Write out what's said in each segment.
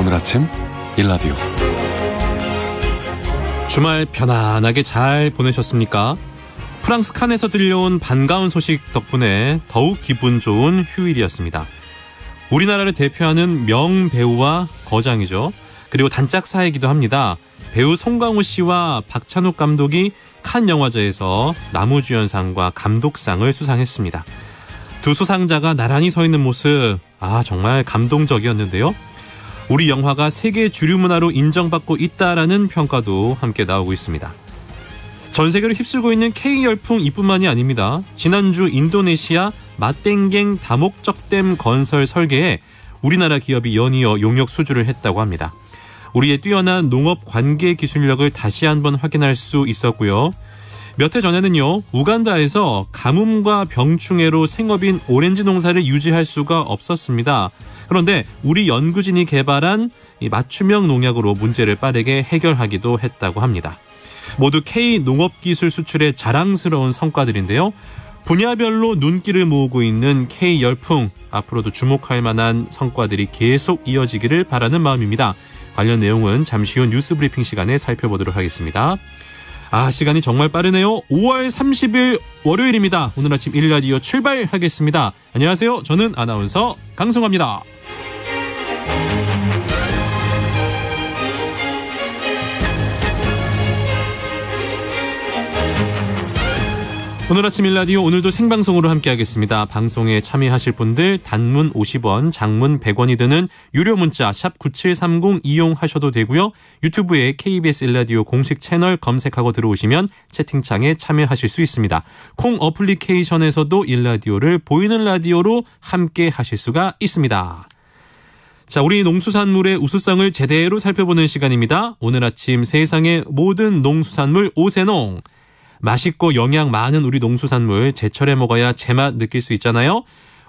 오늘 아침 일라디오. 주말 편안하게 잘 보내셨습니까? 프랑스 칸에서 들려온 반가운 소식 덕분에 더욱 기분 좋은 휴일이었습니다. 우리나라를 대표하는 명배우와 거장이죠. 그리고 단짝사이기도 합니다. 배우 송강호 씨와 박찬욱 감독이 칸 영화제에서 나무주연상과 감독상을 수상했습니다. 두 수상자가 나란히 서 있는 모습, 정말 감동적이었는데요. 우리 영화가 세계 주류 문화로 인정받고 있다라는 평가도 함께 나오고 있습니다. 전 세계를 휩쓸고 있는 K-열풍 이뿐만이 아닙니다. 지난주 인도네시아 마땡갱 다목적댐 건설 설계에 우리나라 기업이 연이어 용역 수주를 했다고 합니다. 우리의 뛰어난 농업 관계 기술력을 다시 한번 확인할 수 있었고요. 몇 해 전에는요, 우간다에서 가뭄과 병충해로 생업인 오렌지 농사를 유지할 수가 없었습니다. 그런데 우리 연구진이 개발한 이 맞춤형 농약으로 문제를 빠르게 해결하기도 했다고 합니다. 모두 K 농업기술 수출의 자랑스러운 성과들인데요. 분야별로 눈길을 모으고 있는 K 열풍, 앞으로도 주목할 만한 성과들이 계속 이어지기를 바라는 마음입니다. 관련 내용은 잠시 후 뉴스 브리핑 시간에 살펴보도록 하겠습니다. 시간이 정말 빠르네요. 5월 30일 월요일입니다. 오늘 아침 일라디오 출발하겠습니다. 안녕하세요. 저는 아나운서 강승화입니다. 오늘 아침 일라디오 오늘도 생방송으로 함께하겠습니다. 방송에 참여하실 분들 단문 50원, 장문 100원이 드는 유료 문자 샵 9730 이용하셔도 되고요. 유튜브에 KBS 일라디오 공식 채널 검색하고 들어오시면 채팅창에 참여하실 수 있습니다. 콩 어플리케이션에서도 일라디오를 보이는 라디오로 함께하실 수가 있습니다. 자, 우리 농수산물의 우수성을 제대로 살펴보는 시간입니다. 오늘 아침 세상의 모든 농수산물 오세농. 맛있고 영양 많은 우리 농수산물 제철에 먹어야 제맛 느낄 수 있잖아요.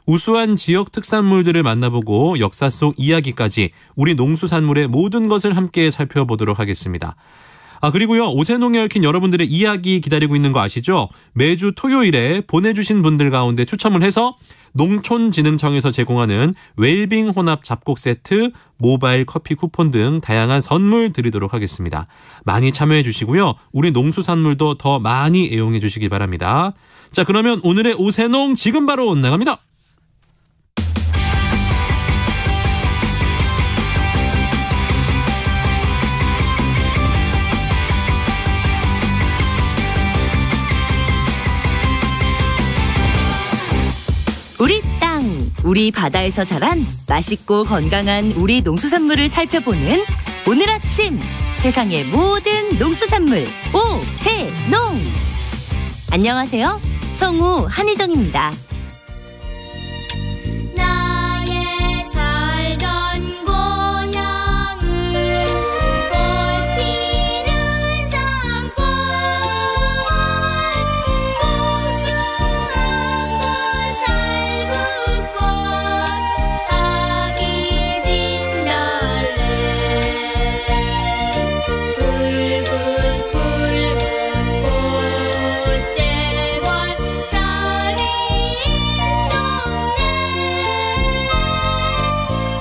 우수한 지역 특산물들을 만나보고 역사 속 이야기까지 우리 농수산물의 모든 것을 함께 살펴보도록 하겠습니다. 그리고요, 오세농에 얽힌 여러분들의 이야기 기다리고 있는 거 아시죠? 매주 토요일에 보내주신 분들 가운데 추첨을 해서 농촌진흥청에서 제공하는 웰빙 혼합 잡곡 세트, 모바일 커피 쿠폰 등 다양한 선물 드리도록 하겠습니다. 많이 참여해 주시고요. 우리 농수산물도 더 많이 애용해 주시기 바랍니다. 자, 그러면 오늘의 오세농 지금 바로 나갑니다. 우리 땅, 우리 바다에서 자란 맛있고 건강한 우리 농수산물을 살펴보는 오늘 아침 세상의 모든 농수산물 오세농. 안녕하세요. 성우 한희정입니다. 나의 살던 고향은 꽃 피는 산골, 복숭아꽃 살구꽃 아기 진달래 붉은 꽃대원 자리인 동네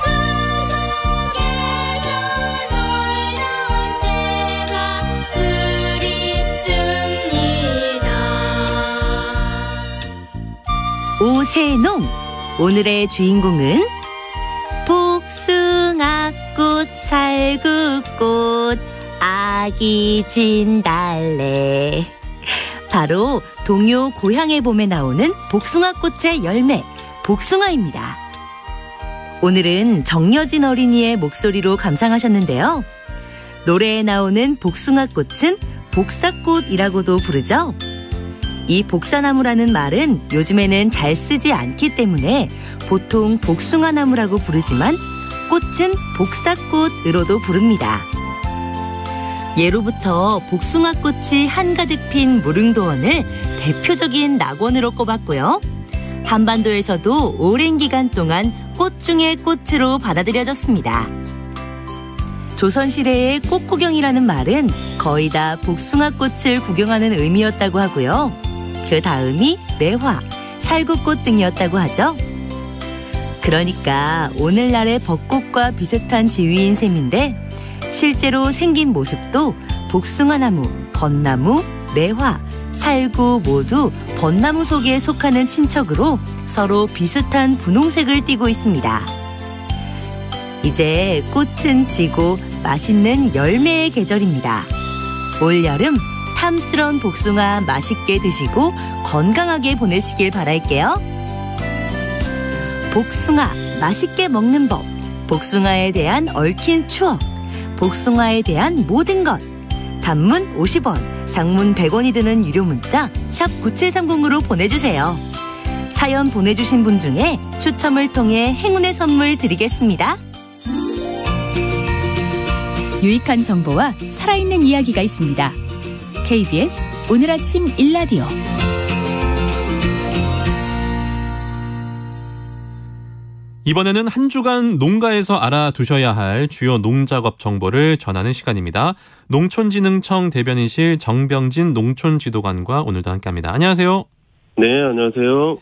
그 속에서 놀던 때가 그립습니다. 오세농. 오늘의 주인공은 복숭아꽃 살구꽃 아기 진달래. 바로 동요 고향의 봄에 나오는 복숭아꽃의 열매 복숭아입니다. 오늘은 정여진 어린이의 목소리로 감상하셨는데요. 노래에 나오는 복숭아꽃은 복사꽃이라고도 부르죠. 이 복사나무라는 말은 요즘에는 잘 쓰지 않기 때문에 보통 복숭아나무라고 부르지만 꽃은 복사꽃으로도 부릅니다. 예로부터 복숭아꽃이 한가득 핀 무릉도원을 대표적인 낙원으로 꼽았고요. 한반도에서도 오랜 기간 동안 꽃 중의 꽃으로 받아들여졌습니다. 조선시대의 꽃구경이라는 말은 거의 다 복숭아꽃을 구경하는 의미였다고 하고요. 그 다음이 매화, 살구꽃 등이었다고 하죠. 그러니까 오늘날의 벚꽃과 비슷한 지위인 셈인데 실제로 생긴 모습도 복숭아나무, 벚나무, 매화, 살구 모두 벚나무 속에 속하는 친척으로 서로 비슷한 분홍색을 띠고 있습니다. 이제 꽃은 지고 맛있는 열매의 계절입니다. 올여름 탐스러운 복숭아 맛있게 드시고 건강하게 보내시길 바랄게요. 복숭아 맛있게 먹는 법, 복숭아에 대한 얽힌 추억, 복숭아에 대한 모든 것. 단문 50원, 장문 100원이 드는 유료 문자 샵 9730으로 보내주세요. 사연 보내주신 분 중에 추첨을 통해 행운의 선물 드리겠습니다. 유익한 정보와 살아있는 이야기가 있습니다. KBS 오늘 아침 일라디오. 이번에는 한 주간 농가에서 알아두셔야 할 주요 농작업 정보를 전하는 시간입니다. 농촌진흥청 대변인실 정병진 농촌지도관과 오늘도 함께합니다. 안녕하세요. 네, 안녕하세요.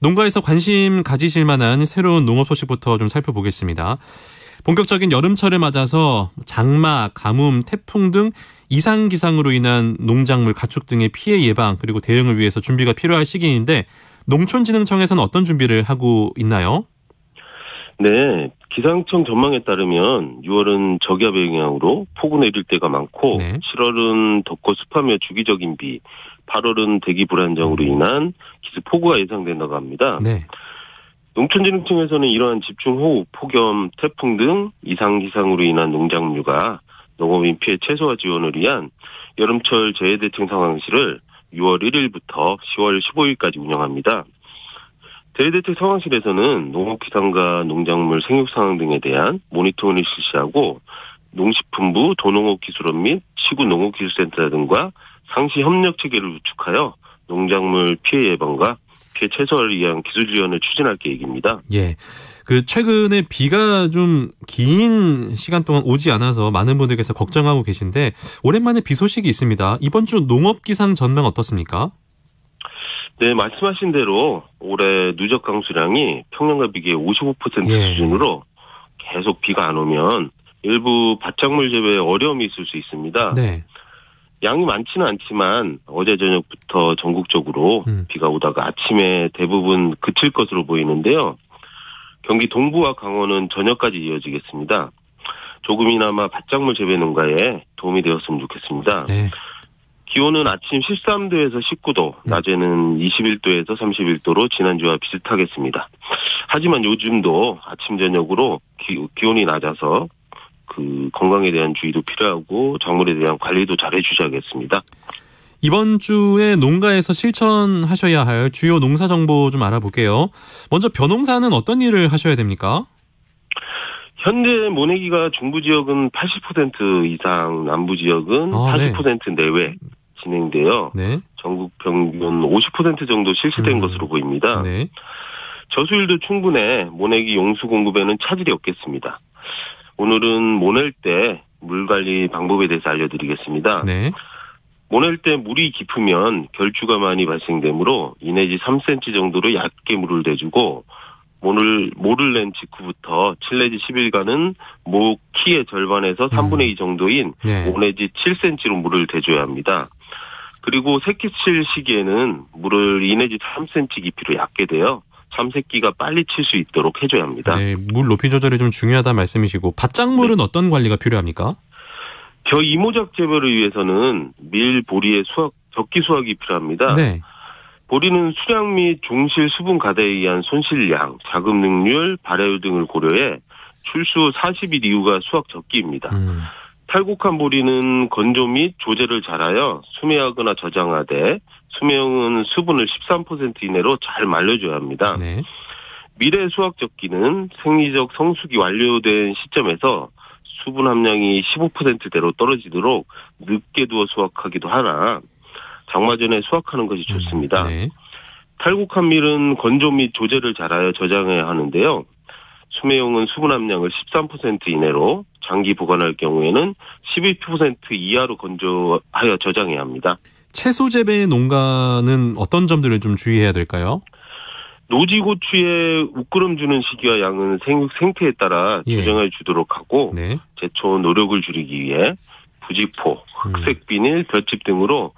농가에서 관심 가지실 만한 새로운 농업 소식부터 좀 살펴보겠습니다. 본격적인 여름철을 맞아서 장마, 가뭄, 태풍 등 이상기상으로 인한 농작물 가축 등의 피해 예방 그리고 대응을 위해서 준비가 필요할 시기인데 농촌진흥청에서는 어떤 준비를 하고 있나요? 네, 기상청 전망에 따르면 6월은 저기압의 영향으로 폭우 내릴 때가 많고 네. 7월은 덥고 습하며 주기적인 비, 8월은 대기 불안정으로 인한 기습폭우가 예상된다고 합니다. 네. 농촌진흥청에서는 이러한 집중호우, 폭염, 태풍 등 이상기상으로 인한 농작물과 농업인 피해 최소화 지원을 위한 여름철 재해대책 상황실을 6월 1일부터 10월 15일까지 운영합니다. 재해대책 상황실에서는 농업기상과 농작물 생육 상황 등에 대한 모니터링을 실시하고 농식품부, 도농업기술원 및 시구 농업기술센터 등과 상시 협력 체계를 구축하여 농작물 피해 예방과 피해 최소화를 위한 기술 지원을 추진할 계획입니다. 예. 최근에 비가 좀 긴 시간 동안 오지 않아서 많은 분들께서 걱정하고 계신데 오랜만에 비 소식이 있습니다. 이번 주 농업기상 전망 어떻습니까? 네, 말씀하신 대로 올해 누적 강수량이 평년과 비교해 55% 수준으로 계속 비가 안 오면 일부 밭작물 재배에 어려움이 있을 수 있습니다. 네. 양이 많지는 않지만 어제 저녁부터 전국적으로 비가 오다가 아침에 대부분 그칠 것으로 보이는데요. 경기 동부와 강원은 저녁까지 이어지겠습니다. 조금이나마 밭작물 재배 농가에 도움이 되었으면 좋겠습니다. 네. 기온은 아침 13도에서 19도, 낮에는 21도에서 31도로 지난주와 비슷하겠습니다. 하지만 요즘도 아침 저녁으로 기온이 낮아서 건강에 대한 주의도 필요하고 작물에 대한 관리도 잘 해주셔야겠습니다. 이번 주에 농가에서 실천하셔야 할 주요 농사 정보 좀 알아볼게요. 먼저 벼농사는 어떤 일을 하셔야 됩니까? 현재 모내기가 중부 지역은 80% 이상, 남부 지역은 40% 내외 진행되어 네. 전국 평균 50% 정도 실시된 것으로 보입니다. 네. 저수율도 충분해 모내기 용수 공급에는 차질이 없겠습니다. 오늘은 모낼 때 물 관리 방법에 대해서 알려드리겠습니다. 네. 모낼 때 물이 깊으면 결주가 많이 발생되므로 2 내지 3cm 정도로 얇게 물을 대주고 모를 낸 직후부터 7 내지 10일간은 목 키의 절반에서 3분의 2 정도인 5 내지 7cm로 물을 대줘야 합니다. 그리고 새끼칠 시기에는 물을 2 내지 3cm 깊이로 얕게 되어 참새끼가 빨리 칠 수 있도록 해줘야 합니다. 네, 물 높이 조절이 좀 중요하다는 말씀이시고 밭작물은 네. 어떤 관리가 필요합니까? 벼 이모작 재배를 위해서는 밀, 보리의 적기 수확이 필요합니다. 네. 보리는 수량 및 종실 수분 가대에 의한 손실량, 자금 능률, 발효율 등을 고려해 출수 40일 이후가 수확 적기입니다. 탈곡한 보리는 건조 및 조제를 잘하여 수매하거나 저장하되 수매용은 수분을 13% 이내로 잘 말려줘야 합니다. 네. 밀의 수확 적기는 생리적 성숙이 완료된 시점에서 수분 함량이 15%대로 떨어지도록 늦게 두어 수확하기도 하나 장마 전에 수확하는 것이 좋습니다. 네. 탈곡한 밀은 건조 및 조제를 잘하여 저장해야 하는데요. 수매용은 수분 함량을 13% 이내로 장기 보관할 경우에는 12% 이하로 건조하여 저장해야 합니다. 채소 재배 농가는 어떤 점들을 좀 주의해야 될까요? 노지고추의 웃그름 주는 시기와 양은 생태에 따라 예. 조정해 주도록 하고 네. 제초 노력을 줄이기 위해 부직포, 흑색 비닐, 볏짚 등으로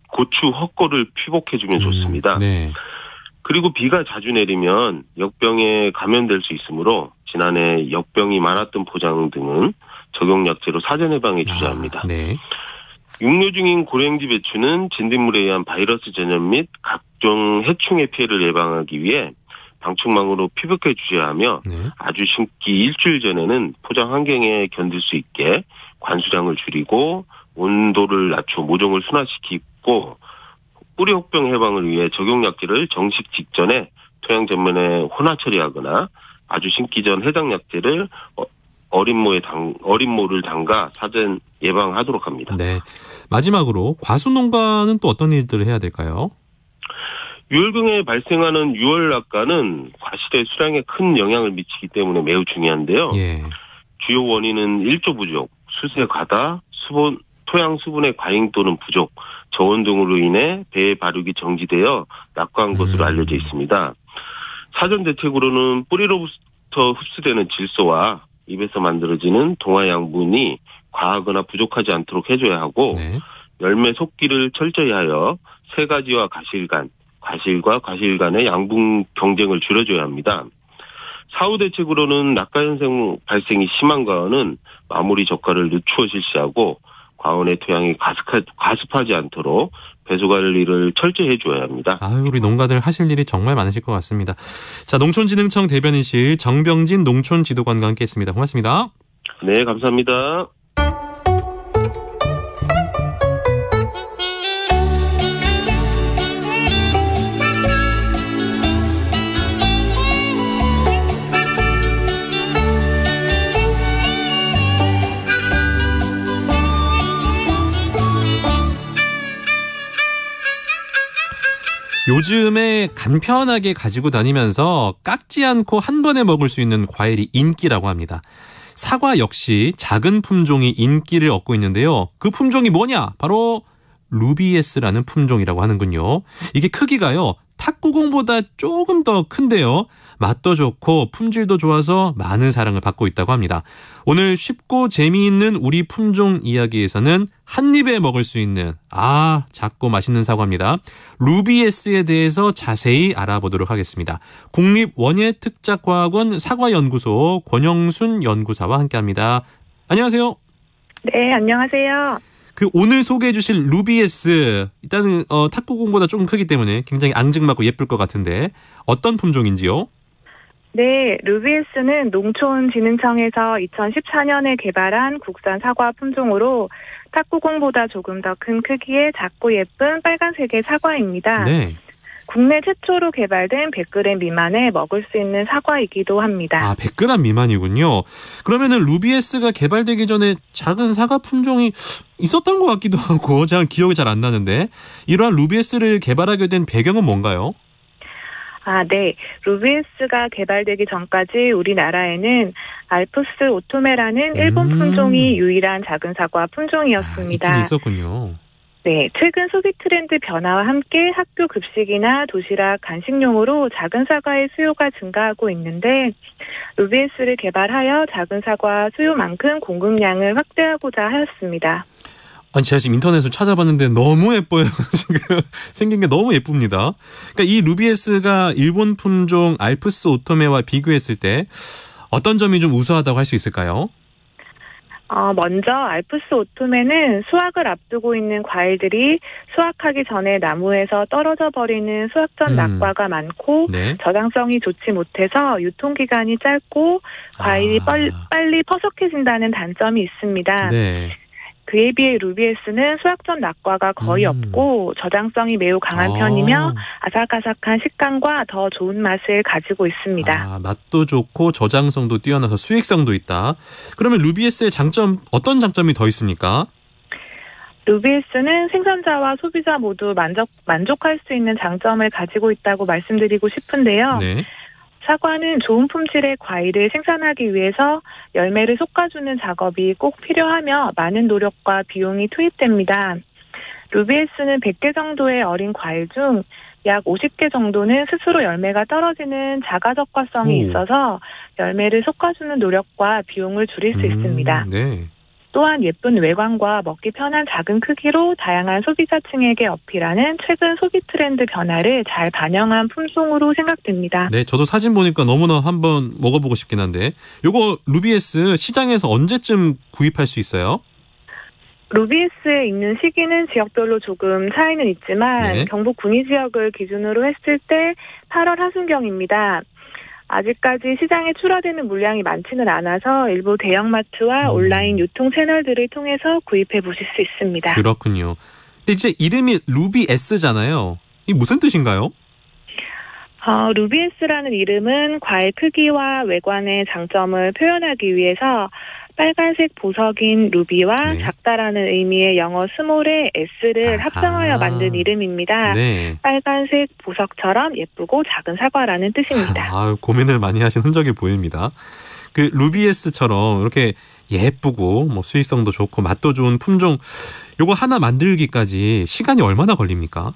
고추 헛골을 피복해주면 좋습니다. 네. 그리고 비가 자주 내리면 역병에 감염될 수 있으므로 지난해 역병이 많았던 포장 등은 적용약제로 사전 예방에 주셔야 합니다. 네. 육류 중인 고랭지 배추는 진딧물에 의한 바이러스 전염 및 각종 해충의 피해를 예방하기 위해 방충망으로 피복해 주셔야 하며 네. 아주 심기 일주일 전에는 포장 환경에 견딜 수 있게 관수량을 줄이고 온도를 낮춰 모종을 순화시키고 뿌리 혹병 예방을 위해 적용약제를 정식 직전에 토양 전면에 혼화 처리하거나 아주 심기 전 해당 약제를 어린모를 담가 사전 예방하도록 합니다. 네. 마지막으로 과수농가는 또 어떤 일들을 해야 될까요? 유월경에 발생하는 유월낙과는 과실의 수량에 큰 영향을 미치기 때문에 매우 중요한데요. 예. 주요 원인은 일조 부족, 수세 과다, 토양 수분의 과잉 또는 부족, 저온 등으로 인해 배의 발육이 정지되어 낙과한 것으로 알려져 있습니다. 사전 대책으로는 뿌리로부터 흡수되는 질소와 입에서 만들어지는 동화 양분이 과하거나 부족하지 않도록 해줘야 하고 네. 열매 속기를 철저히 하여 세 가지와 과실과 과실 간의 양분 경쟁을 줄여줘야 합니다. 사후 대책으로는 낙과 현상 발생이 심한 과원은 마무리 적과를 늦추어 실시하고 과원의 토양이 가습하지 않도록 배수 관리를 철저히 해줘야 합니다. 우리 농가들 하실 일이 정말 많으실 것 같습니다. 자, 농촌진흥청 대변인실 정병진 농촌지도관과 함께했습니다. 고맙습니다. 네, 감사합니다. 요즘에 간편하게 가지고 다니면서 깎지 않고 한 번에 먹을 수 있는 과일이 인기라고 합니다. 사과 역시 작은 품종이 인기를 얻고 있는데요. 그 품종이 뭐냐? 바로 루비에스라는 품종이라고 하는군요. 이게 크기가요, 탁구공보다 조금 더 큰데요. 맛도 좋고 품질도 좋아서 많은 사랑을 받고 있다고 합니다. 오늘 쉽고 재미있는 우리 품종 이야기에서는 한 입에 먹을 수 있는 작고 맛있는 사과입니다. 루비에스에 대해서 자세히 알아보도록 하겠습니다. 국립원예특작과학원 사과연구소 권영순 연구사와 함께합니다. 안녕하세요. 네, 안녕하세요. 오늘 소개해 주실 루비에스, 일단은 탁구공보다 조금 크기 때문에 굉장히 앙증맞고 예쁠 것 같은데 어떤 품종인지요? 네, 루비에스는 농촌진흥청에서 2014년에 개발한 국산 사과 품종으로 탁구공보다 조금 더 큰 크기의 작고 예쁜 빨간색의 사과입니다. 네. 국내 최초로 개발된 100g 미만에 먹을 수 있는 사과이기도 합니다. 100g 미만이군요. 그러면은 루비에스가 개발되기 전에 작은 사과 품종이 있었던 것 같기도 하고 잘 기억이 잘 안 나는데 이러한 루비에스를 개발하게 된 배경은 뭔가요? 네. 루비에스가 개발되기 전까지 우리나라에는 알프스 오토메라는 일본 품종이 유일한 작은 사과 품종이었습니다. 있긴 있었군요. 네, 최근 소비 트렌드 변화와 함께 학교 급식이나 도시락, 간식용으로 작은 사과의 수요가 증가하고 있는데 루비에스를 개발하여 작은 사과 수요만큼 공급량을 확대하고자 하였습니다. 제가 지금 인터넷으로 찾아봤는데 너무 예뻐요. 지금 생긴 게 너무 예쁩니다. 그러니까 이 루비에스가 일본 품종 알프스 오토메와 비교했을 때 어떤 점이 좀 우수하다고 할 수 있을까요? 먼저 알프스 오토메는 수확을 앞두고 있는 과일들이 수확하기 전에 나무에서 떨어져 버리는 수확 전 낙과가 많고 네. 저장성이 좋지 못해서 유통기간이 짧고 과일이 빨리 퍼석해진다는 단점이 있습니다. 네. 그에 비해 루비에스는 수확 전 낙과가 거의 없고 저장성이 매우 강한 편이며 아삭아삭한 식감과 더 좋은 맛을 가지고 있습니다. 맛도 좋고 저장성도 뛰어나서 수익성도 있다. 그러면 루비에스의 장점, 어떤 장점이 더 있습니까? 루비에스는 생산자와 소비자 모두 만족할 수 있는 장점을 가지고 있다고 말씀드리고 싶은데요. 네. 사과는 좋은 품질의 과일을 생산하기 위해서 열매를 솎아주는 작업이 꼭 필요하며 많은 노력과 비용이 투입됩니다. 루비에스는 100개 정도의 어린 과일 중 약 50개 정도는 스스로 열매가 떨어지는 자가적과성이 있어서 열매를 솎아주는 노력과 비용을 줄일 수 있습니다. 네. 또한 예쁜 외관과 먹기 편한 작은 크기로 다양한 소비자층에게 어필하는 최근 소비 트렌드 변화를 잘 반영한 품종으로 생각됩니다. 네, 저도 사진 보니까 너무나 한번 먹어보고 싶긴 한데 요거 루비에스 시장에서 언제쯤 구입할 수 있어요? 루비에스에 있는 시기는 지역별로 조금 차이는 있지만 네. 경북 군위 지역을 기준으로 했을 때 8월 하순경입니다. 아직까지 시장에 출하되는 물량이 많지는 않아서 일부 대형마트와 온라인 유통 채널들을 통해서 구입해 보실 수 있습니다. 그렇군요. 근데 이제 이름이 루비에스잖아요. 이게 무슨 뜻인가요? 루비에스라는 이름은 과일 크기와 외관의 장점을 표현하기 위해서 빨간색 보석인 루비와 네. 작다라는 의미의 영어 스몰의 S를 합성하여 만든 이름입니다. 네. 빨간색 보석처럼 예쁘고 작은 사과라는 뜻입니다. 고민을 많이 하신 흔적이 보입니다. 그 루비에스처럼 이렇게 예쁘고 뭐 수익성도 좋고 맛도 좋은 품종 요거 하나 만들기까지 시간이 얼마나 걸립니까?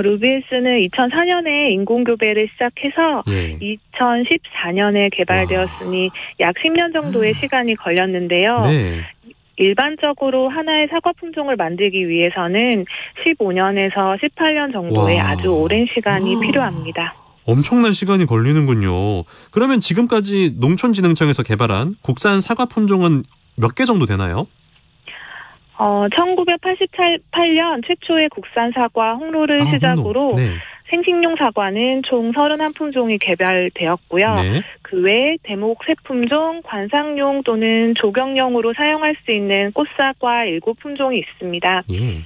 루비에스는 2004년에 인공교배를 시작해서 2014년에 개발되었으니 약 10년 정도의 시간이 걸렸는데요. 네. 일반적으로 하나의 사과 품종을 만들기 위해서는 15년에서 18년 정도의 아주 오랜 시간이 필요합니다. 엄청난 시간이 걸리는군요. 그러면 지금까지 농촌진흥청에서 개발한 국산 사과 품종은 몇 개 정도 되나요? 1988년 최초의 국산 사과 홍로를 시작으로 생식용 사과는 총 31품종이 개발되었고요. 네. 그 외에 대목 3품종, 관상용 또는 조경용으로 사용할 수 있는 꽃사과 7품종이 있습니다. 예.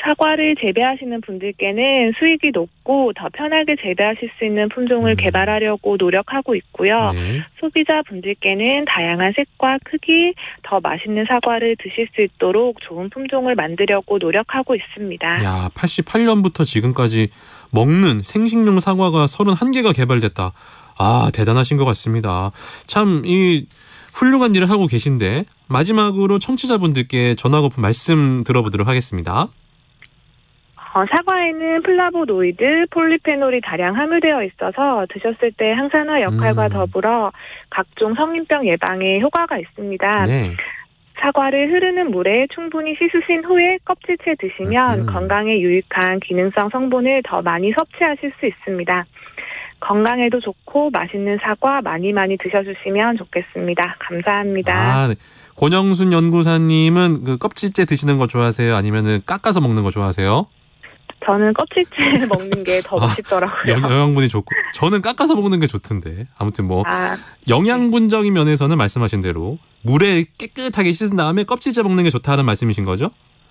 사과를 재배하시는 분들께는 수익이 높고 더 편하게 재배하실 수 있는 품종을 개발하려고 노력하고 있고요. 네. 소비자분들께는 다양한 색과 크기, 더 맛있는 사과를 드실 수 있도록 좋은 품종을 만들려고 노력하고 있습니다. 야, 88년부터 지금까지 먹는 생식용 사과가 31개가 개발됐다. 대단하신 것 같습니다. 참 이 훌륭한 일을 하고 계신데 마지막으로 청취자분들께 전하고픈 말씀 들어보도록 하겠습니다. 사과에는 플라보노이드, 폴리페놀이 다량 함유되어 있어서 드셨을 때 항산화 역할과 더불어 각종 성인병 예방에 효과가 있습니다. 네. 사과를 흐르는 물에 충분히 씻으신 후에 껍질째 드시면 건강에 유익한 기능성 성분을 더 많이 섭취하실 수 있습니다. 건강에도 좋고 맛있는 사과 많이 드셔주시면 좋겠습니다. 감사합니다. 네. 권영순 연구사님은 그 껍질째 드시는 거 좋아하세요? 아니면은 깎아서 먹는 거 좋아하세요? 저는 껍질째 먹는 게 더 맛있더라고요. 영양분이 좋고 저는 깎아서 먹는 게 좋던데 아무튼 뭐 영양분적인 면에서는 말씀하신 대로 물에 깨끗하게 씻은 다음에 껍질째 먹는 게 좋다는 말씀이신 거죠?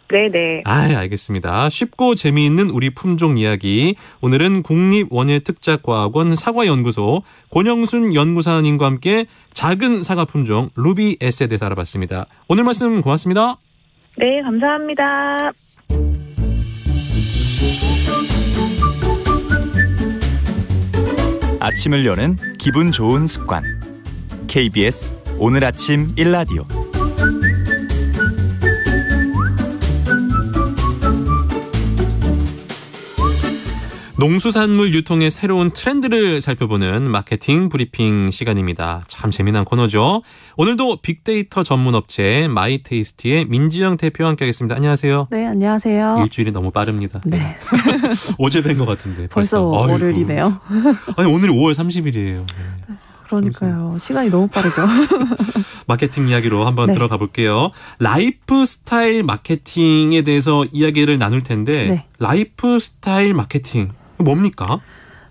네네. 알겠습니다. 쉽고 재미있는 우리 품종 이야기. 오늘은 국립원예특작과학원 사과연구소 권영순 연구사님과 함께 작은 사과 품종 루비에스에 대해서 알아봤습니다. 오늘 말씀 고맙습니다. 네, 감사합니다. 아침을 여는 기분 좋은 습관. KBS 오늘 아침 1라디오. 농수산물 유통의 새로운 트렌드를 살펴보는 마케팅 브리핑 시간입니다. 참 재미난 코너죠. 오늘도 빅데이터 전문 업체 마이테이스티의 민지영 대표와 함께하겠습니다. 안녕하세요. 네, 안녕하세요. 일주일이 너무 빠릅니다. 네. 어제 뵌 것 같은데. 벌써 월요일이네요. 아니 오늘이 5월 30일이에요. 그러니까요. 시간이 너무 빠르죠. 마케팅 이야기로 한번 들어가 볼게요. 라이프 스타일 마케팅에 대해서 이야기를 나눌 텐데 라이프 스타일 마케팅 뭡니까?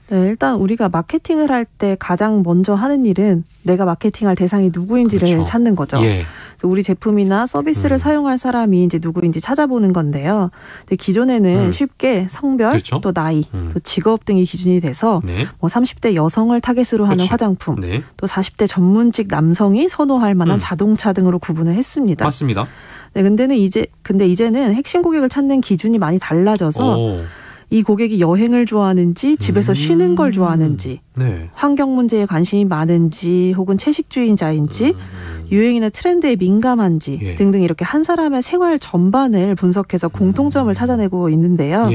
네, 일단 우리가 마케팅을 할 때 가장 먼저 하는 일은 내가 마케팅할 대상이 누구인지를 찾는 거죠. 예. 우리 제품이나 서비스를 사용할 사람이 이제 누구인지 찾아보는 건데요. 근데 기존에는 쉽게 성별, 또 나이, 또 직업 등이 기준이 돼서 뭐 30대 여성을 타겟으로 하는 화장품, 또 40대 전문직 남성이 선호할 만한 자동차 등으로 구분을 했습니다. 맞습니다. 네, 근데 이제는 핵심 고객을 찾는 기준이 많이 달라져서 이 고객이 여행을 좋아하는지 집에서 쉬는 걸 좋아하는지 환경 문제에 관심이 많은지 혹은 채식주의자인지 유행이나 트렌드에 민감한지 등등 이렇게 한 사람의 생활 전반을 분석해서 공통점을 찾아내고 있는데요.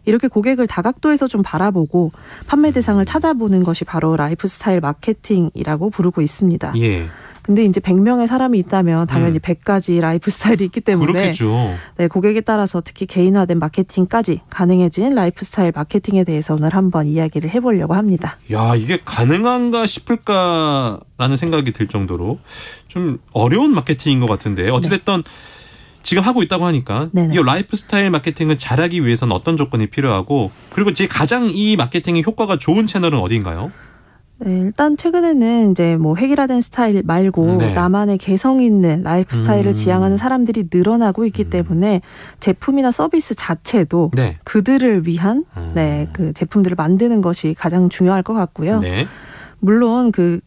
이렇게 고객을 다각도에서 좀 바라보고 판매 대상을 찾아보는 것이 바로 라이프스타일 마케팅이라고 부르고 있습니다. 예. 근데 이제 100명의 사람이 있다면 당연히 100가지 라이프 스타일이 있기 때문에 그렇겠죠. 네, 고객에 따라서 특히 개인화된 마케팅까지 가능해진 라이프 스타일 마케팅에 대해서 오늘 한번 이야기를 해보려고 합니다. 야, 이게 가능한가 싶을까라는 생각이 들 정도로 좀 어려운 마케팅인 것 같은데 어찌됐든 지금 하고 있다고 하니까 네네. 이 라이프 스타일 마케팅을 잘하기 위해서는 어떤 조건이 필요하고 그리고 제 가장 이 마케팅의 효과가 좋은 채널은 어디인가요? 네, 일단 최근에는 이제 뭐 획일화된 스타일 말고 나만의 개성 있는 라이프 스타일을 지향하는 사람들이 늘어나고 있기 때문에 제품이나 서비스 자체도 그들을 위한 그 제품들을 만드는 것이 가장 중요할 것 같고요. 물론 그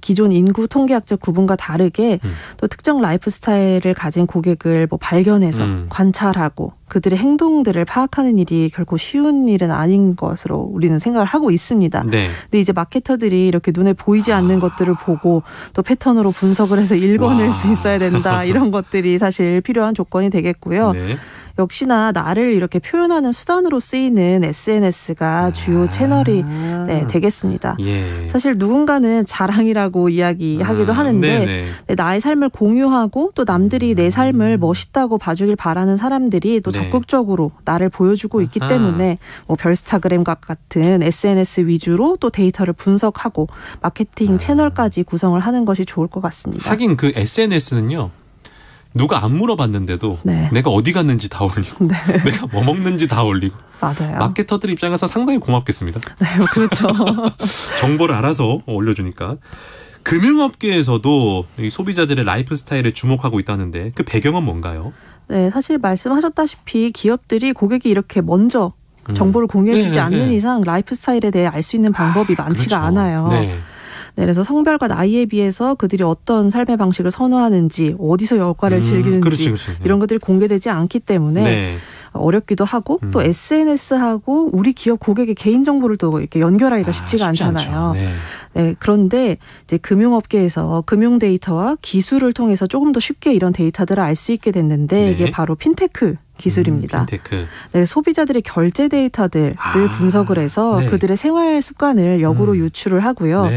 기존 인구 통계학적 구분과 다르게 또 특정 라이프 스타일을 가진 고객을 뭐 발견해서 관찰하고 그들의 행동들을 파악하는 일이 결코 쉬운 일은 아닌 것으로 우리는 생각을 하고 있습니다. 근데 이제 마케터들이 이렇게 눈에 보이지 않는 것들을 보고 또 패턴으로 분석을 해서 읽어낼 수 있어야 된다. 이런 것들이 사실 필요한 조건이 되겠고요. 역시나 나를 이렇게 표현하는 수단으로 쓰이는 SNS가 주요 채널이 되겠습니다. 사실 누군가는 자랑이라고 이야기하기도 하는데 나의 삶을 공유하고 또 남들이 내 삶을 멋있다고 봐주길 바라는 사람들이 또 적극적으로 나를 보여주고 있기 때문에 뭐 별스타그램과 같은 SNS 위주로 또 데이터를 분석하고 마케팅 채널까지 구성을 하는 것이 좋을 것 같습니다. 하긴 그 SNS는요. 누가 안 물어봤는데도 내가 어디 갔는지 다 올리고 내가 뭐 먹는지 다 올리고 맞아요. 마케터들 입장에서 상당히 고맙겠습니다. 네, 그렇죠. 정보를 알아서 올려주니까. 금융업계에서도 이 소비자들의 라이프 스타일에 주목하고 있다는데 그 배경은 뭔가요? 네, 사실 말씀하셨다시피 기업들이 고객이 이렇게 먼저 정보를 공유해주지 않는 이상 라이프 스타일에 대해 알 수 있는 방법이 많지가 않아요. 그래서 성별과 나이에 비해서 그들이 어떤 삶의 방식을 선호하는지 어디서 여가를 즐기는지 이런 것들이 공개되지 않기 때문에 어렵기도 하고 또 SNS하고 우리 기업 고객의 개인정보를 또 이렇게 연결하기가 쉽지가 않잖아요. 그런데 이제 금융업계에서 금융 데이터와 기술을 통해서 조금 더 쉽게 이런 데이터들을 알 수 있게 됐는데 이게 바로 핀테크 기술입니다. 소비자들의 결제 데이터들을 분석을 해서 그들의 생활 습관을 역으로 유출을 하고요.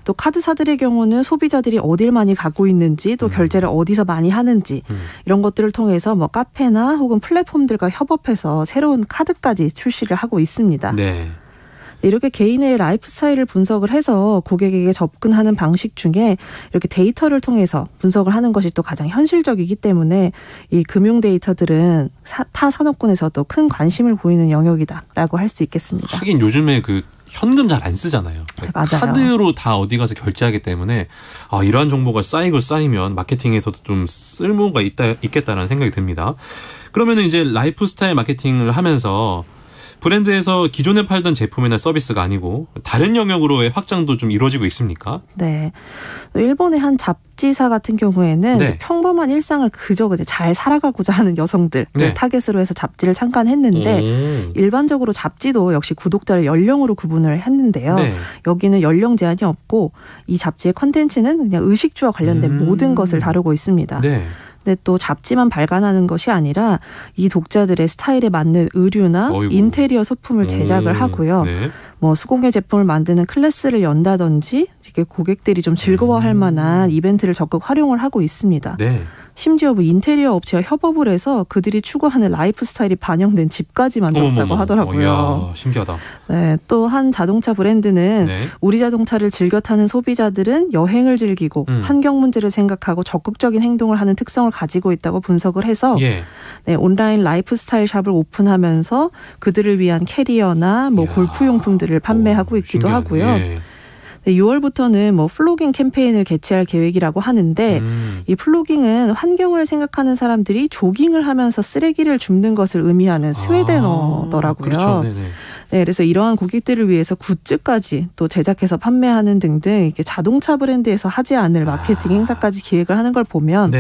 또 카드사들의 경우는 소비자들이 어딜 많이 가고 있는지 또 결제를 어디서 많이 하는지 이런 것들을 통해서 뭐 카페나 혹은 플랫폼들과 협업해서 새로운 카드까지 출시를 하고 있습니다. 이렇게 개인의 라이프 스타일을 분석을 해서 고객에게 접근하는 방식 중에 이렇게 데이터를 통해서 분석을 하는 것이 또 가장 현실적이기 때문에 이 금융 데이터들은 타 산업군에서도 큰 관심을 보이는 영역이다라고 할 수 있겠습니다. 하긴 요즘에 그 현금 잘 안 쓰잖아요. 카드로 다 어디 가서 결제하기 때문에 이러한 정보가 쌓이면 마케팅에서도 좀 쓸모가 있겠다라는 생각이 듭니다. 그러면 이제 라이프 스타일 마케팅을 하면서 브랜드에서 기존에 팔던 제품이나 서비스가 아니고 다른 영역으로의 확장도 좀 이루어지고 있습니까? 네. 일본의 한 잡지사 같은 경우에는 평범한 일상을 그저 잘 살아가고자 하는 여성들 타겟으로 해서 잡지를 잠깐 했는데 일반적으로 잡지도 역시 구독자를 연령으로 구분을 했는데요. 여기는 연령 제한이 없고 이 잡지의 콘텐츠는 그냥 의식주와 관련된 모든 것을 다루고 있습니다. 근데 또 잡지만 발간하는 것이 아니라 이 독자들의 스타일에 맞는 의류나 인테리어 소품을 제작을 하고요. 뭐 수공예 제품을 만드는 클래스를 연다든지 이게 고객들이 좀 즐거워할 만한 이벤트를 적극 활용을 하고 있습니다. 심지어 뭐 인테리어 업체와 협업을 해서 그들이 추구하는 라이프 스타일이 반영된 집까지 만들었다고 하더라고요. 이야, 신기하다. 또 한 자동차 브랜드는 우리 자동차를 즐겨 타는 소비자들은 여행을 즐기고 환경 문제를 생각하고 적극적인 행동을 하는 특성을 가지고 있다고 분석을 해서 온라인 라이프 스타일 샵을 오픈하면서 그들을 위한 캐리어나 뭐 골프용품들을 판매하고 있기도 하고요. 6월부터는 뭐 플로깅 캠페인을 개최할 계획이라고 하는데 이 플로깅은 환경을 생각하는 사람들이 조깅을 하면서 쓰레기를 줍는 것을 의미하는 스웨덴어더라고요. 그래서 이러한 고객들을 위해서 굿즈까지 또 제작해서 판매하는 등등 이렇게 자동차 브랜드에서 하지 않을 마케팅 행사까지 기획을 하는 걸 보면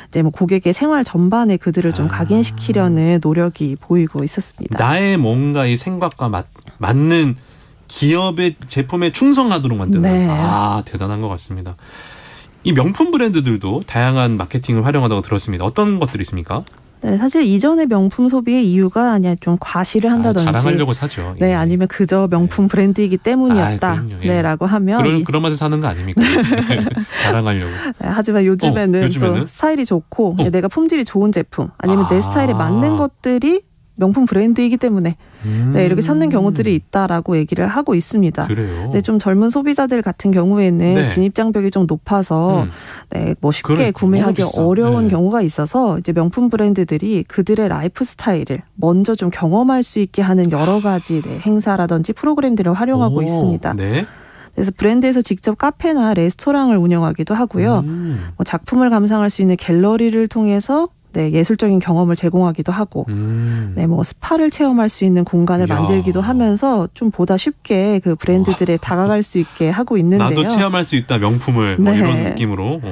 이제 뭐 고객의 생활 전반에 그들을 좀 각인시키려는 노력이 보이고 있었습니다. 나의 뭔가 이 생각과 맞는 기업의 제품에 충성하도록 만드는 대단한 것 같습니다. 이 명품 브랜드들도 다양한 마케팅을 활용하다고 들었습니다. 어떤 것들이 있습니까? 네, 사실 이전의 명품 소비의 이유가 아니야 좀 과시를 한다든지 자랑하려고 사죠. 네, 아니면 그저 명품 브랜드이기 때문이었다. 네라고 하면 그런 맛에 사는 거 아닙니까? 자랑하려고. 네, 하지만 요즘에는 또 스타일이 좋고 내가 품질이 좋은 제품 아니면 내 스타일에 맞는 것들이 명품 브랜드이기 때문에 네, 이렇게 찾는 경우들이 있다라고 얘기를 하고 있습니다. 그래요? 네, 좀 젊은 소비자들 같은 경우에는 네. 진입 장벽이 좀 높아서 네, 뭐 쉽게 구매하기 어려운 네. 경우가 있어서 이제 명품 브랜드들이 그들의 라이프 스타일을 먼저 좀 경험할 수 있게 하는 여러 가지 네, 행사라든지 프로그램들을 활용하고 있습니다. 네. 그래서 브랜드에서 직접 카페나 레스토랑을 운영하기도 하고요. 뭐 작품을 감상할 수 있는 갤러리를 통해서 네, 예술적인 경험을 제공하기도 하고, 네, 뭐 스파를 체험할 수 있는 공간을 만들기도 하면서 좀 보다 쉽게 그 브랜드들에 다가갈 수 있게 하고 있는데요. 나도 체험할 수 있다 명품을 뭐 네. 이런 느낌으로.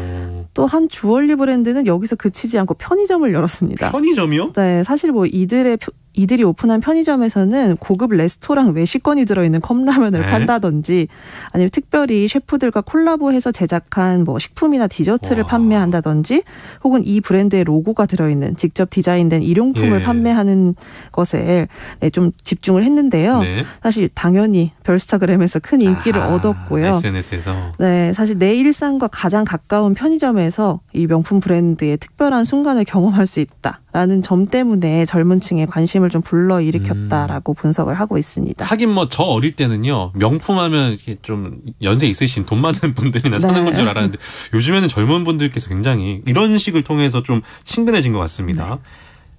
또 한 주얼리 브랜드는 여기서 그치지 않고 편의점을 열었습니다. 편의점이요? 네, 사실 뭐 이들이 오픈한 편의점에서는 고급 레스토랑 외식권이 들어있는 컵라면을 네. 판다든지 아니면 특별히 셰프들과 콜라보해서 제작한 뭐 식품이나 디저트를 판매한다든지 혹은 이 브랜드의 로고가 들어있는 직접 디자인된 일용품을 판매하는 것에 네, 좀 집중을 했는데요. 네. 사실 당연히 별스타그램에서 큰 인기를 얻었고요. SNS에서. 네, 사실 내 일상과 가장 가까운 편의점에서 이 명품 브랜드의 특별한 순간을 경험할 수 있다라는 점 때문에 젊은 층의 관심을 좀 불러일으켰다라고 분석을 하고 있습니다. 하긴 뭐 저 어릴 때는요 명품하면 이렇게 좀 연세 있으신 돈 많은 분들이나 사는 건 줄 알았는데 요즘에는 젊은 분들께서 굉장히 이런 식을 통해서 좀 친근해진 것 같습니다. 네.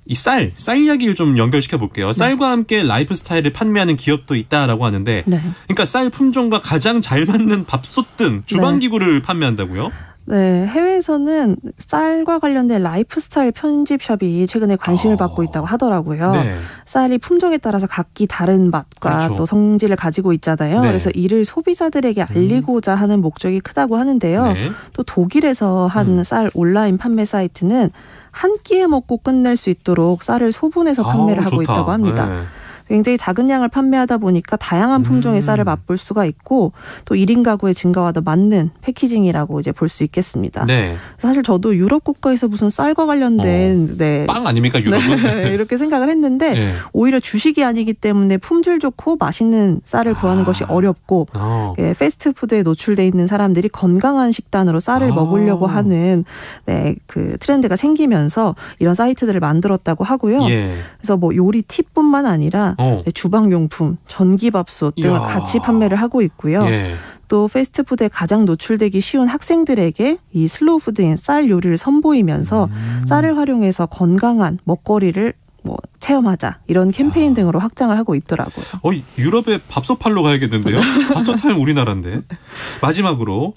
이 쌀 이야기를 좀 연결시켜 볼게요. 쌀과 함께 라이프 스타일을 판매하는 기업도 있다라고 하는데 그러니까 쌀 품종과 가장 잘 맞는 밥솥 등 주방기구를 판매한다고요? 네, 해외에서는 쌀과 관련된 라이프스타일 편집샵이 최근에 관심을 받고 있다고 하더라고요. 네. 쌀이 품종에 따라서 각기 다른 맛과 또 성질을 가지고 있잖아요. 네. 그래서 이를 소비자들에게 알리고자 하는 목적이 크다고 하는데요. 네. 또 독일에서 한 쌀 온라인 판매 사이트는 한 끼에 먹고 끝낼 수 있도록 쌀을 소분해서 판매를 하고 있다고 합니다. 네. 굉장히 작은 양을 판매하다 보니까 다양한 품종의 쌀을 맛볼 수가 있고 또 1인 가구의 증가와 더 맞는 패키징이라고 이제 볼 수 있겠습니다. 네. 사실 저도 유럽 국가에서 무슨 쌀과 관련된 빵 아닙니까 유럽은? 네, 이렇게 생각을 했는데 오히려 주식이 아니기 때문에 품질 좋고 맛있는 쌀을 구하는 것이 어렵고 패스트푸드에 노출돼 있는 사람들이 건강한 식단으로 쌀을 먹으려고 하는 그 트렌드가 생기면서 이런 사이트들을 만들었다고 하고요. 그래서 뭐 요리 팁뿐만 아니라 주방용품, 전기밥솥 등을 같이 판매를 하고 있고요. 또 패스트푸드에 가장 노출되기 쉬운 학생들에게 이 슬로우 푸드인 쌀 요리를 선보이면서 쌀을 활용해서 건강한 먹거리를 뭐 체험하자 이런 캠페인 등으로 확장을 하고 있더라고요. 유럽에 밥솥 팔러 가야겠는데요? 밥솥 하면 우리나라인데. 마지막으로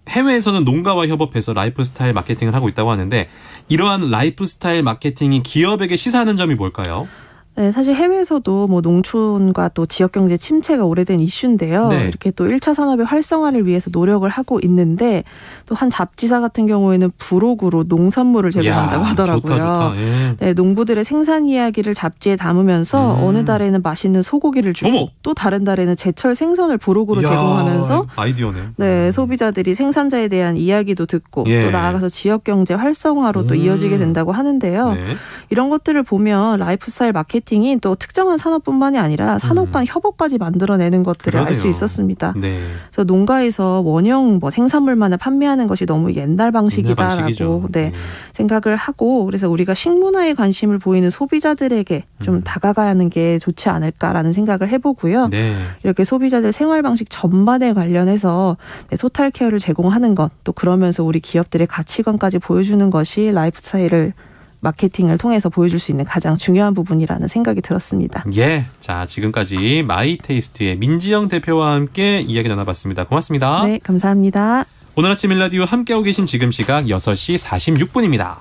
해외에서는 농가와 협업해서 라이프스타일 마케팅을 하고 있다고 하는데 이러한 라이프스타일 마케팅이 기업에게 시사하는 점이 뭘까요? 네, 사실 해외에서도 뭐 농촌과 또 지역경제 침체가 오래된 이슈인데요. 이렇게 또 1차 산업의 활성화를 위해서 노력을 하고 있는데 또 한 잡지사 같은 경우에는 부록으로 농산물을 제공한다고 하더라고요. 좋다. 네, 농부들의 생산 이야기를 잡지에 담으면서 어느 달에는 맛있는 소고기를 주고 또 다른 달에는 제철 생선을 부록으로 제공하면서 아이디어네. 네, 소비자들이 생산자에 대한 이야기도 듣고 또 나아가서 지역경제 활성화로 또 이어지게 된다고 하는데요. 이런 것들을 보면 라이프스타일 마케팅이 또 특정한 산업뿐만이 아니라 산업 간 협업까지 만들어내는 것들을 알 수 있었습니다. 그래서 농가에서 원형 뭐 생산물만을 판매하는 것이 너무 옛날 방식이다라고 생각을 하고 그래서 우리가 식문화에 관심을 보이는 소비자들에게 좀 다가가야 하는 게 좋지 않을까라는 생각을 해보고요. 이렇게 소비자들 생활 방식 전반에 관련해서 토탈 케어를 제공하는 것 또 그러면서 우리 기업들의 가치관까지 보여주는 것이 라이프스타일을 마케팅을 통해서 보여줄 수 있는 가장 중요한 부분이라는 생각이 들었습니다. 자 지금까지 마이테이스트의 민지영 대표와 함께 이야기 나눠봤습니다. 고맙습니다. 네, 감사합니다. 오늘 아침 일라디오 함께하고 계신 지금 시각 6시 46분입니다.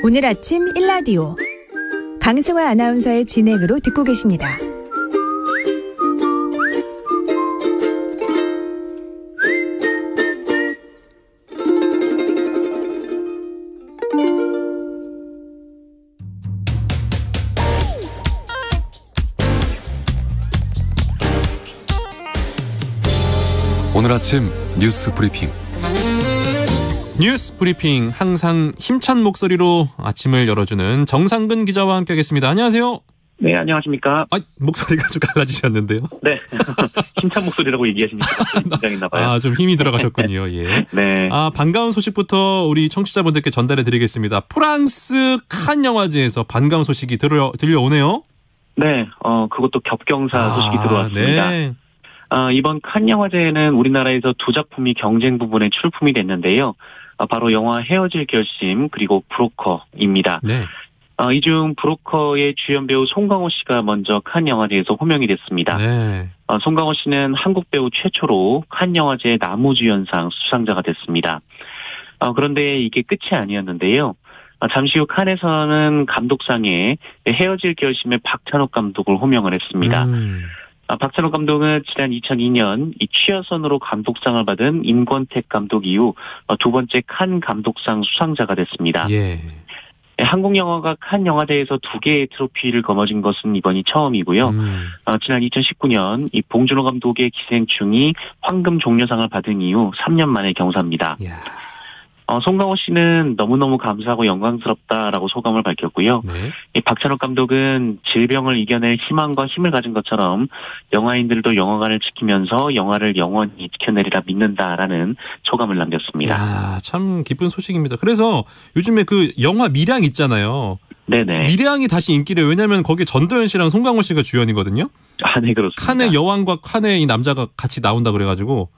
오늘 아침 일라디오 강승화 아나운서의 진행으로 듣고 계십니다. 오늘 아침 뉴스 브리핑. 뉴스 브리핑 항상 힘찬 목소리로 아침을 열어주는 정상근 기자와 함께하겠습니다. 안녕하세요. 네, 안녕하십니까. 목소리가 좀 갈라지셨는데요. 네, 힘찬 목소리라고 얘기하시니까 긴장했나 봐요. 좀 힘이 들어가셨군요. 예. 네. 반가운 소식부터 우리 청취자분들께 전달해드리겠습니다. 프랑스 칸 영화제에서 반가운 소식이 들려오네요. 네, 그것도 겹경사 소식이 들어왔습니다. 네. 이번 칸 영화제에는 우리나라에서 두 작품이 경쟁 부분에 출품이 됐는데요. 바로 영화 헤어질 결심 그리고 브로커입니다. 네. 이 중 브로커의 주연 배우 송강호 씨가 먼저 칸 영화제에서 호명이 됐습니다. 네. 송강호 씨는 한국 배우 최초로 칸 영화제 나무주연상 수상자가 됐습니다. 그런데 이게 끝이 아니었는데요. 잠시 후 칸에서는 감독상에 헤어질 결심의 박찬욱 감독을 호명을 했습니다. 박찬욱 감독은 지난 2002년 이 취여선으로 감독상을 받은 임권택 감독 이후 두 번째 칸 감독상 수상자가 됐습니다. 예. 한국 영화가 칸 영화제에서 두 개의 트로피를 거머쥔 것은 이번이 처음이고요. 지난 2019년 이 봉준호 감독의 기생충이 황금 종려상을 받은 이후 3년 만의 경사입니다. 송강호 씨는 너무너무 감사하고 영광스럽다라고 소감을 밝혔고요. 네. 이 박찬욱 감독은 질병을 이겨낼 희망과 힘을 가진 것처럼 영화인들도 영화관을 지키면서 영화를 영원히 지켜내리라 믿는다라는 소감을 남겼습니다. 참 기쁜 소식입니다. 그래서 요즘에 그 영화 밀양 있잖아요. 네네. 밀양이 다시 인기래요. 왜냐하면 거기에 전도연 씨랑 송강호 씨가 주연이거든요. 네, 그렇습니다. 칸의 여왕과 칸의 이 남자가 같이 나온다 그래가지고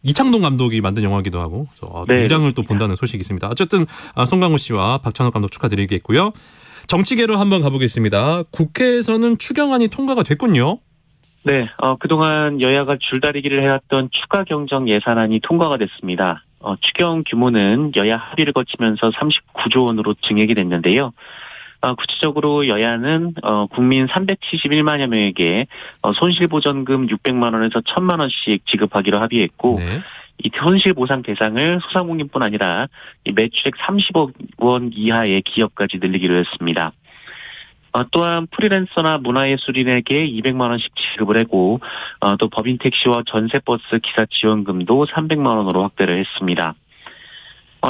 이창동 감독이 만든 영화기도 하고 네, 밀양을 또 본다는 소식이 있습니다. 어쨌든 송강호 씨와 박찬욱 감독 축하드리겠고요. 정치계로 한번 가보겠습니다. 국회에서는 추경안이 통과가 됐군요. 네, 그동안 여야가 줄다리기를 해왔던 추가 경정 예산안이 통과가 됐습니다. 추경 규모는 여야 합의를 거치면서 39조 원으로 증액이 됐는데요. 구체적으로 여야는 국민 371만여 명에게 손실보전금 600만 원에서 1000만 원씩 지급하기로 합의했고 네. 이 손실보상 대상을 소상공인뿐 아니라 이 매출액 30억 원 이하의 기업까지 늘리기로 했습니다. 또한 프리랜서나 문화예술인에게 200만 원씩 지급을 하고 또 법인 택시와 전세버스 기사 지원금도 300만 원으로 확대를 했습니다.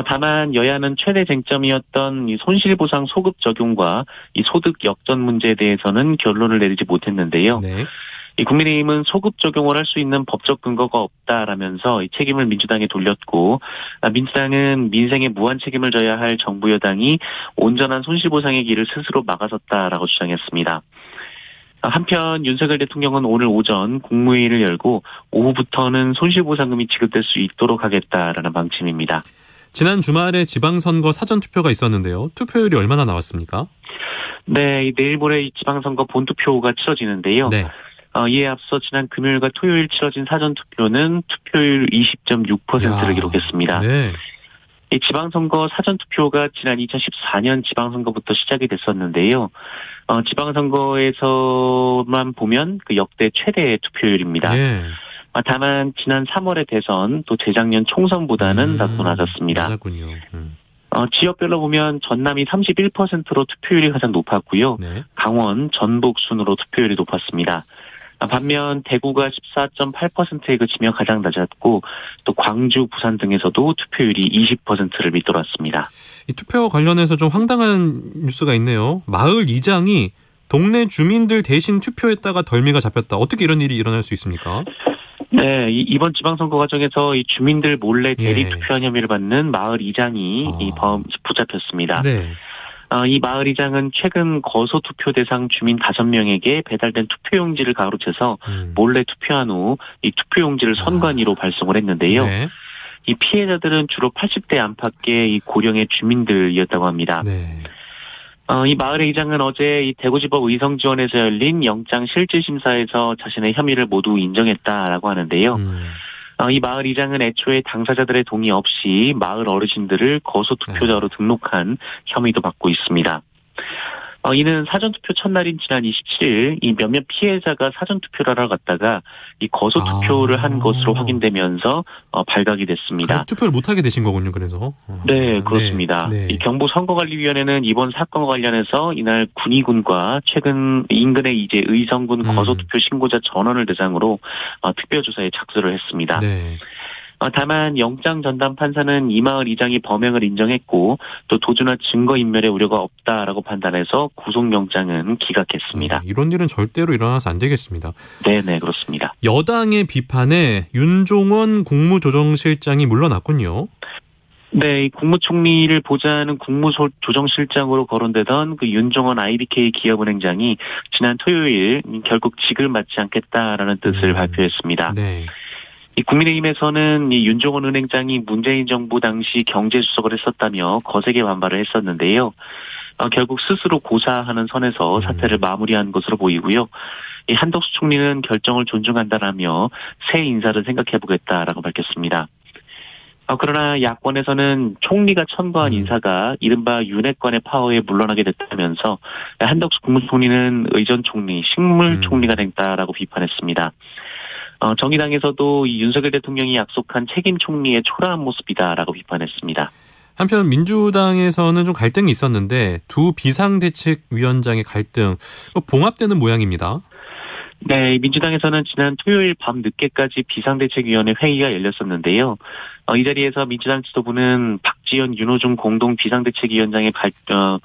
다만 여야는 최대 쟁점이었던 이 손실보상 소급 적용과 이 소득 역전 문제에 대해서는 결론을 내리지 못했는데요. 네. 이 국민의힘은 소급 적용을 할 수 있는 법적 근거가 없다라면서 이 책임을 민주당에 돌렸고, 민주당은 민생에 무한 책임을 져야 할 정부 여당이 온전한 손실보상의 길을 스스로 막아섰다라고 주장했습니다. 한편 윤석열 대통령은 오늘 오전 국무회의를 열고 오후부터는 손실보상금이 지급될 수 있도록 하겠다라는 방침입니다. 지난 주말에 지방선거 사전투표가 있었는데요. 투표율이 얼마나 나왔습니까? 네, 내일 모레 이 지방선거 본투표가 치러지는데요. 네. 이에 앞서 지난 금요일과 토요일 치러진 사전투표는 투표율 20.6%를 기록했습니다. 네. 이 지방선거 사전투표가 지난 2014년 지방선거부터 시작이 됐었는데요. 지방선거에서만 보면 그 역대 최대의 투표율입니다. 네. 다만 지난 3월의 대선 또 재작년 총선보다는 낮고 낮았습니다. 낮았군요. 지역별로 보면 전남이 31%로 투표율이 가장 높았고요. 네. 강원, 전북 순으로 투표율이 높았습니다. 반면 대구가 14.8%에 그치며 가장 낮았고 또 광주, 부산 등에서도 투표율이 20%를 밑돌았습니다. 이 투표 관련해서 좀 황당한 뉴스가 있네요. 마을 이장이 동네 주민들 대신 투표했다가 덜미가 잡혔다. 어떻게 이런 일이 일어날 수 있습니까? 네, 이번 지방선거 과정에서 이 주민들 몰래 대리 투표한 혐의를 받는 마을 이장이 붙잡혔습니다. 네. 이 마을 이장은 최근 거소 투표 대상 주민 5명에게 배달된 투표용지를 가로채서 몰래 투표한 후 이 투표용지를 선관위로 발송을 했는데요. 네. 이 피해자들은 주로 80대 안팎의 이 고령의 주민들이었다고 합니다. 네. 이 마을의 이장은 어제 이 대구지법 의성지원에서 열린 영장 실질심사에서 자신의 혐의를 모두 인정했다라고 하는데요. 이 마을 이장은 애초에 당사자들의 동의 없이 마을 어르신들을 거소투표자로 등록한 혐의도 받고 있습니다. 이는 사전투표 첫날인 지난 27일 이 몇몇 피해자가 사전투표를 하러 갔다가 이 거소투표를 한 것으로 확인되면서 발각이 됐습니다. 투표를 못하게 되신 거군요. 그래서. 네, 그렇습니다. 네. 이 경북선거관리위원회는 이번 사건과 관련해서 이날 군의군과 최근 인근의 이제 의성군 거소투표 신고자 전원을 대상으로 특별조사에 착수를 했습니다. 네. 다만 영장 전담 판사는 이마을 이장이 범행을 인정했고 또 도주나 증거인멸의 우려가 없다라고 판단해서 구속영장은 기각했습니다. 이런 일은 절대로 일어나서 안 되겠습니다. 네, 그렇습니다. 여당의 비판에 윤종원 국무조정실장이 물러났군요. 네, 국무총리를 보좌하는 국무조정실장으로 거론되던 그 윤종원 IBK 기업은행장이 지난 토요일 결국 직을 맡지 않겠다라는 뜻을 발표했습니다. 네. 이 국민의힘에서는 이 윤종원 은행장이 문재인 정부 당시 경제수석을 했었다며 거세게 반발을 했었는데요. 결국 스스로 고사하는 선에서 사태를 마무리한 것으로 보이고요. 이 한덕수 총리는 결정을 존중한다라며 새 인사를 생각해보겠다라고 밝혔습니다. 그러나 야권에서는 총리가 천거한 인사가 이른바 윤핵관의 파워에 물러나게 됐다면서 한덕수 국무총리는 의전 총리, 식물 총리가 됐다라고 비판했습니다. 정의당에서도 이 윤석열 대통령이 약속한 책임 총리의 초라한 모습이다라고 비판했습니다. 한편 민주당에서는 좀 갈등이 있었는데 두 비상대책위원장의 갈등 봉합되는 모양입니다. 네, 민주당에서는 지난 토요일 밤 늦게까지 비상대책위원회 회의가 열렸었는데요. 이 자리에서 민주당 지도부는 박지원, 윤호중 공동 비상대책위원장의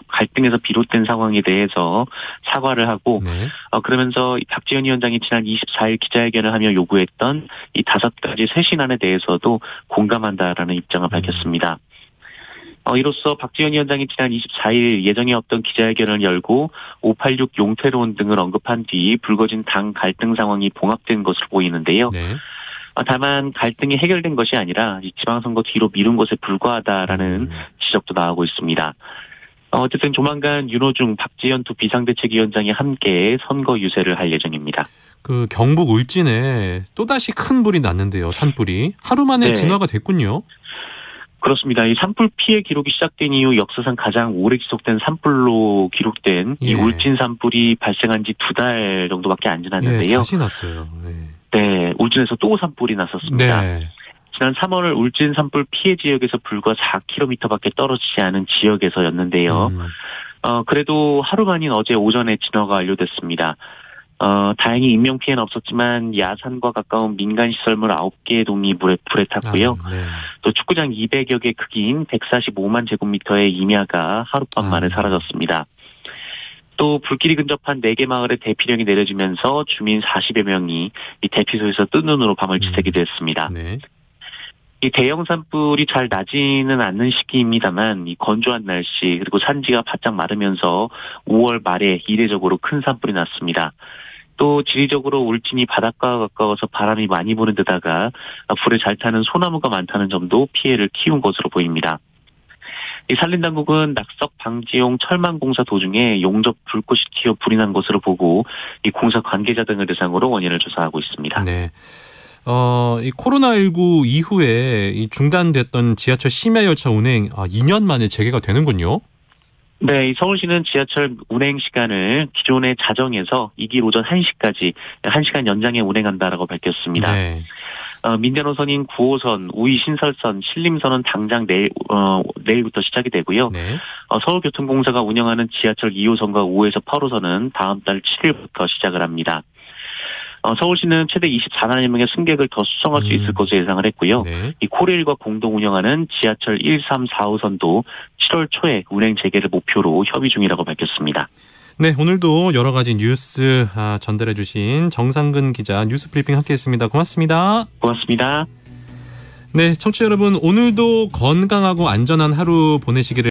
갈등에서 비롯된 상황에 대해서 사과를 하고 그러면서 박지원 위원장이 지난 24일 기자회견을 하며 요구했던 이 5가지 쇄신안에 대해서도 공감한다라는 입장을 밝혔습니다. 이로써 박지원 위원장이 지난 24일 예정에 없던 기자회견을 열고 586 용태론 등을 언급한 뒤 불거진 당 갈등 상황이 봉합된 것으로 보이는데요. 네. 다만 갈등이 해결된 것이 아니라 지방선거 뒤로 미룬 것에 불과하다라는 지적도 나오고 있습니다. 어쨌든 조만간 윤호중, 박지원 두 비상대책위원장이 함께 선거 유세를 할 예정입니다. 그 경북 울진에 또다시 큰 불이 났는데요. 산불이. 하루 만에 진화가 됐군요. 그렇습니다. 이 산불 피해 기록이 시작된 이후 역사상 가장 오래 지속된 산불로 기록된 이 울진 산불이 발생한 지 2달 정도밖에 안 지났는데요. 다시 났어요. 네, 울진에서 또 산불이 났었습니다. 지난 3월 울진 산불 피해 지역에서 불과 4km밖에 떨어지지 않은 지역에서였는데요. 그래도 하루 만인 어제 오전에 진화가 완료됐습니다. 다행히 인명피해는 없었지만 야산과 가까운 민간시설물 9개의 동이 불에 탔고요. 또 축구장 200여 개 크기인 145만 제곱미터의 임야가 하룻밤 만에 사라졌습니다. 또 불길이 근접한 4개 마을에 대피령이 내려지면서 주민 40여 명이 이 대피소에서 뜬 눈으로 밤을 지새기도 했습니다. 이 대형 산불이 잘 나지는 않는 시기입니다만 이 건조한 날씨 그리고 산지가 바짝 마르면서 5월 말에 이례적으로 큰 산불이 났습니다. 또 지리적으로 울진이 바닷가와 가까워서 바람이 많이 부는 데다가 불에 잘 타는 소나무가 많다는 점도 피해를 키운 것으로 보입니다. 이 산림당국은 낙석 방지용 철망 공사 도중에 용접 불꽃이 튀어 불이 난 것으로 보고 이 공사 관계자 등을 대상으로 원인을 조사하고 있습니다. 네. 이 코로나19 이후에 이 중단됐던 지하철 심야열차 운행 2년 만에 재개가 되는군요. 네, 서울시는 지하철 운행 시간을 기존의 자정에서 이 길 오전 1시까지 1시간 연장해 운행한다라고 밝혔습니다. 민대 노선인 9호선, 우이 신설선, 신림선은 당장 내일부터 시작이 되고요. 서울교통공사가 운영하는 지하철 2호선과 5에서 8호선은 다음 달 7일부터 시작을 합니다. 서울시는 최대 24만여 명의 승객을 더 수송할 수 있을 것으로 예상을 했고요. 이 코레일과 공동 운영하는 지하철 1, 3, 4호선도 7월 초에 운행 재개를 목표로 협의 중이라고 밝혔습니다. 네, 오늘도 여러 가지 뉴스 전달해 주신 정상근 기자 뉴스 브리핑 함께했습니다. 고맙습니다. 고맙습니다. 네, 청취자 여러분 오늘도 건강하고 안전한 하루 보내시기를